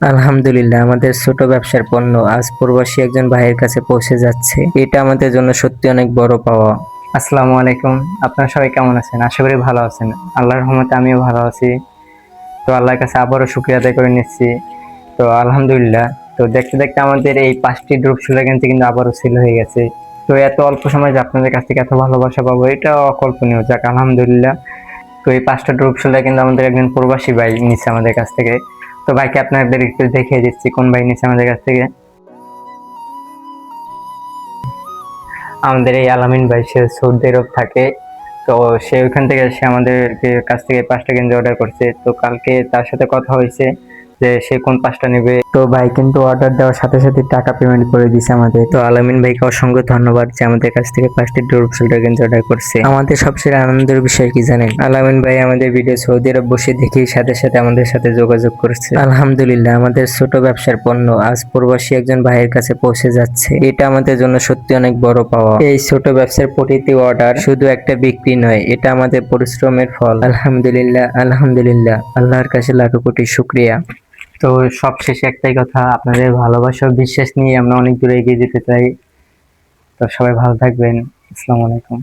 আলহামদুলিল্লাহ, আমাদের ছোট ব্যবসার পণ্য আজ প্রবাসী একজন ভাইয়ের কাছে পৌঁছে যাচ্ছে। এটা আমাদের জন্য সত্যি অনেক বড় পাওয়া। আসসালামু আলাইকুম, আপনারা সবাই কেমন আছেন? আশা করি ভালো আছেন। আল্লাহর রহমতে আমিও ভালো আছি। তো আল্লাহর কাছে আবারও শুকরিয়া আদায় করে নিচ্ছি। তো আলহামদুলিল্লাহ, তো দেখতে দেখতে আমাদের এই 5টি ড্রপ শুলার কিন্তু আবারও সেল হয়ে গেছে। তো এত অল্প সময় যে আপনাদের কাছ থেকে এত ভালোবাসা পাবো, এটা অকল্পনীয়। যাক আলহামদুলিল্লাহ। তো এই 5টা ড্রপ শুলার কিন্তু আমাদের একজন প্রবাসী ভাই নিচ্ছে আমাদের কাছ থেকে। তো ভাইকে আপনাদের একটু দেখিয়ে দিচ্ছি কোন ভাই নিচ্ছে আমাদের কাছ থেকে। আমাদের এই আলামিন ভাই, সে সৌদি আরব থাকে। তো সে ওইখান থেকে সে আমাদের কাছ থেকে 5টা গেঞ্জি অর্ডার করছে। তো কালকে তার সাথে কথা হয়েছে যে সে কোন 5টা নেবে। তো ভাই কিন্তু অর্ডার দেওয়ার সাথে সাথে টাকা পেমেন্ট করে দিছে আমাদের। তো আলামিন ভাইকে অসংখ্য ধন্যবাদ যে আমাদের কাছ থেকে 5টি ড্রপ শোল্ডার গেঞ্জি অর্ডার করছে। আমাদের সবচেয়ে আনন্দের বিষয় কি জানেন? আলামিন ভাই আমাদের ভিডিও সৌদি আরব বসে দেখেই সাথে সাথে আমাদের সাথে যোগাযোগ করছে। আলহামদুলিল্লাহ, আমাদের ছোট ব্যবসার পণ্য আজ প্রবাসী একজন ভাইয়ের কাছে পৌঁছে যাচ্ছে। এটা আমাদের জন্য সত্যি অনেক বড় পাওয়া। এই ছোট ব্যবসার প্রতিটি অর্ডার শুধু একটা বিক্রি নয়, এটা আমাদের পরিশ্রমের ফল। আলহামদুলিল্লাহ, আলহামদুলিল্লাহ, আল্লাহর কাছে লাখো কোটি শুকরিয়া। তো সবশেষে একটাই কথা, আপনাদের ভালোবাসা ও বিশ্বাস নিয়ে আমরা অনেক দূরে এগিয়ে যেতে চাই। তো সবাই ভালো থাকবেন। আসসালামু আলাইকুম।